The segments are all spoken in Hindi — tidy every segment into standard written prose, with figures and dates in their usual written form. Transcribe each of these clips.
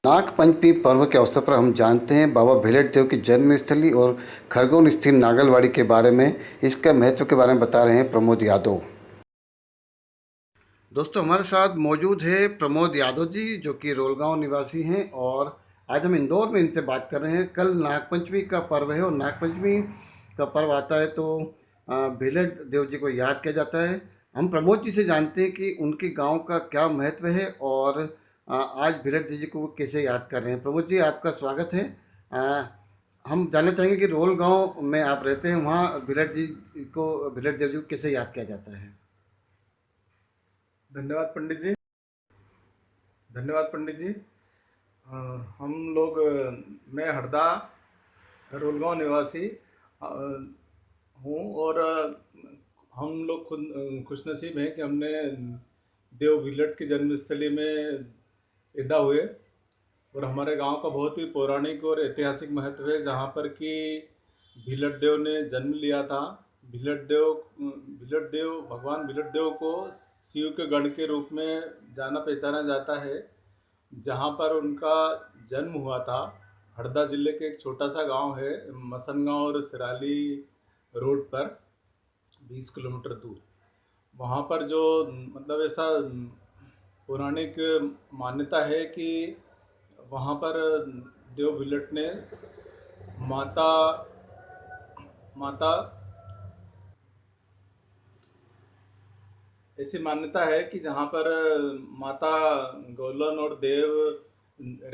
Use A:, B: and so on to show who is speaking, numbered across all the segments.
A: नाग पंचमी पर्व के अवसर पर हम जानते हैं बाबा भेलट देव की जन्मस्थली और खरगोन स्थित नागलवाड़ी के बारे में, इसका महत्व के बारे में बता रहे हैं प्रमोद यादव। दोस्तों, हमारे साथ मौजूद है प्रमोद यादव जी, जो कि रोलगांव निवासी हैं और आज हम इंदौर में इनसे बात कर रहे हैं। कल नागपंचमी का पर्व है और नागपंचमी का पर्व आता है तो भेलट देव जी को याद किया जाता है। हम प्रमोद जी से जानते हैं कि उनके गांव का क्या महत्व है और आज भेलट देव जी को वो कैसे याद कर रहे हैं। प्रमोद जी, आपका स्वागत है। हम जानना चाहेंगे कि रोल गांव में आप रहते हैं, वहाँ भेलट भेलट देव जी को कैसे याद किया जाता है।
B: धन्यवाद पंडित जी। धन्यवाद पंडित जी। हम लोग मैं हरदा रोलगांव निवासी हूँ और हम लोग खुद खुशनसीब हैं कि हमने देव भिलट की जन्मस्थली में पैदा हुए और हमारे गांव का बहुत ही पौराणिक और ऐतिहासिक महत्व है, जहाँ पर कि भिलट देव ने जन्म लिया था। भिलट देव भगवान भिलट देव को शिव के गण के रूप में जाना पहचाना जाता है। जहाँ पर उनका जन्म हुआ था, हरदा ज़िले के एक छोटा सा गांव है मसनगांव और सिराली रोड पर 20 किलोमीटर दूर। वहाँ पर जो मतलब ऐसा पौराणिक मान्यता है कि वहाँ पर देव भिलट ने माता माता ऐसी मान्यता है कि जहाँ पर माता गौलन और देव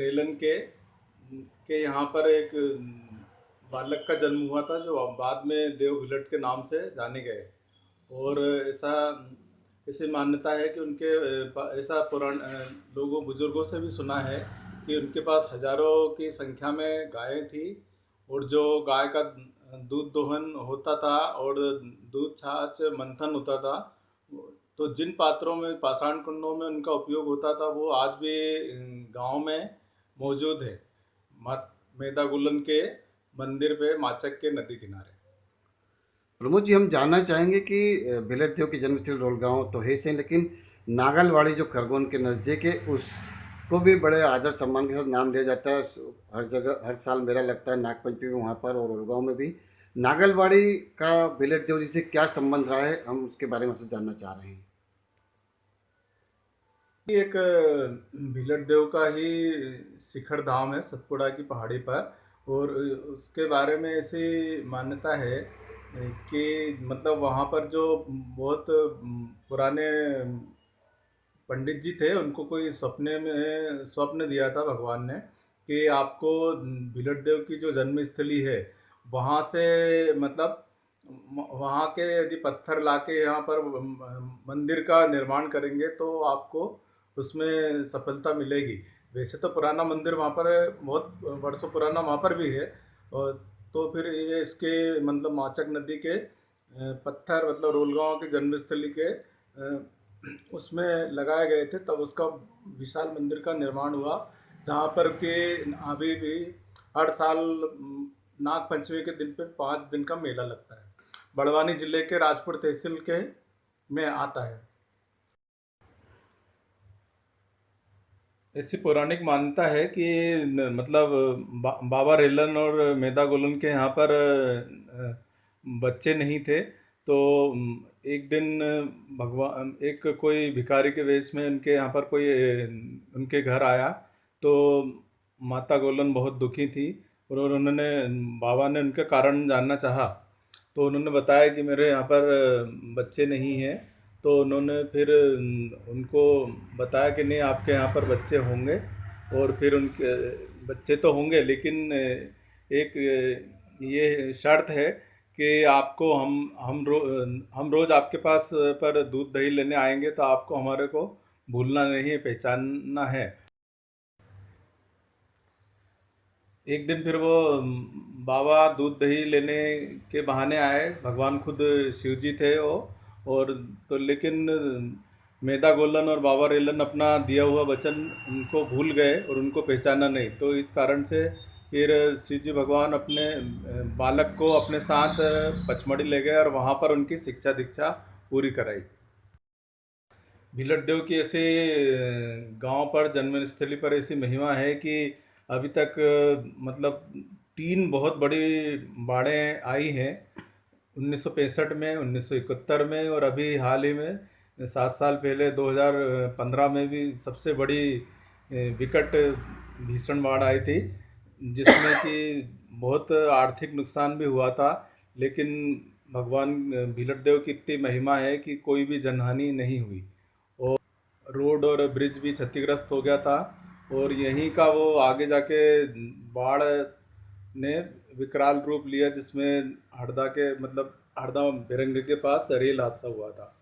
B: रेलन के यहाँ पर एक बालक का जन्म हुआ था, जो बाद में देव भिलट के नाम से जाने गए। और ऐसी मान्यता है कि उनके ऐसा लोगों बुजुर्गों से भी सुना है कि उनके पास हजारों की संख्या में गायें थी और जो गाय का दूध दोहन होता था और दूध छाछ मंथन होता था, तो जिन पात्रों में पाषाण कुंडों में उनका उपयोग होता था वो आज भी गांव में मौजूद है, मेदा गुलन के मंदिर पे माचक के नदी किनारे।
A: प्रमोद जी, हम जानना चाहेंगे कि भेलट देव की जन्मस्थली रोलगांव तो है सही, लेकिन नागलवाड़ी जो खरगोन के नज़दीक है उसको भी बड़े आदर सम्मान के साथ नाम दिया जाता है। हर जगह हर साल मेला लगता है नागपंचमी में वहाँ पर, और रोलगांव में भी। नागलवाड़ी का भेलट देव जी से क्या संबंध रहा है, हम उसके बारे में आपसे जानना चाह रहे हैं।
B: एक भिलट देव का ही शिखर धाम है सतपुड़ा की पहाड़ी पर, और उसके बारे में ऐसी मान्यता है कि मतलब वहाँ पर जो बहुत पुराने पंडित जी थे, उनको कोई सपने में स्वप्न दिया था भगवान ने कि आपको भिलट देव की जो जन्मस्थली है वहाँ से मतलब वहाँ के यदि पत्थर लाके यहाँ पर मंदिर का निर्माण करेंगे तो आपको उसमें सफलता मिलेगी। वैसे तो पुराना मंदिर वहाँ पर है, बहुत वर्षों पुराना वहाँ पर भी है। और तो फिर ये इसके मतलब माचक नदी के पत्थर मतलब रोलगांव की जन्मस्थली के उसमें लगाए गए थे, तब उसका विशाल मंदिर का निर्माण हुआ, जहाँ पर के अभी भी हर साल नाग पंचमी के दिन पर 5 दिन का मेला लगता है। बड़वानी जिले के राजपुर तहसील के में आता है। ऐसी पौराणिक मान्यता है कि मतलब बाबा रेलन और मेदा गोलन के यहाँ पर बच्चे नहीं थे, तो एक दिन भगवान एक कोई भिखारी के वेश में उनके यहाँ पर कोई उनके घर आया, तो माता गोलन बहुत दुखी थी और उन्होंने बाबा ने उनका कारण जानना चाहा, तो उन्होंने बताया कि मेरे यहाँ पर बच्चे नहीं हैं। तो उन्होंने फिर उनको बताया कि नहीं, आपके यहाँ पर बच्चे होंगे और फिर उनके बच्चे तो होंगे, लेकिन एक ये शर्त है कि आपको हम रोज़ आपके पास पर दूध दही लेने आएंगे, तो आपको हमारे को भूलना नहीं है, पहचानना है। एक दिन फिर वो बाबा दूध दही लेने के बहाने आए, भगवान खुद शिव जी थे वो। और तो लेकिन मेदा गोलन और बाबा रेलन अपना दिया हुआ वचन उनको भूल गए और उनको पहचाना नहीं, तो इस कारण से फिर शिव जी भगवान अपने बालक को अपने साथ पचमढ़ी ले गए और वहाँ पर उनकी शिक्षा दीक्षा पूरी कराई। भीलट देव की ऐसे गांव पर जन्म स्थली पर ऐसी महिमा है कि अभी तक मतलब 3 बहुत बड़ी बाढ़ें आई हैं। 1965 में, 1971 में, और अभी हाल ही में 7 साल पहले 2015 में भी सबसे बड़ी विकट भीषण बाढ़ आई थी, जिसमें कि बहुत आर्थिक नुकसान भी हुआ था। लेकिन भगवान भीलट देव की इतनी महिमा है कि कोई भी जनहानि नहीं हुई। रोड और ब्रिज भी क्षतिग्रस्त हो गया था, और यहीं का वो आगे जाके बाढ़ ने विकराल रूप लिया, जिसमें हरदा के मतलब हरदा बिरंग के पास रेल हादसा हुआ था।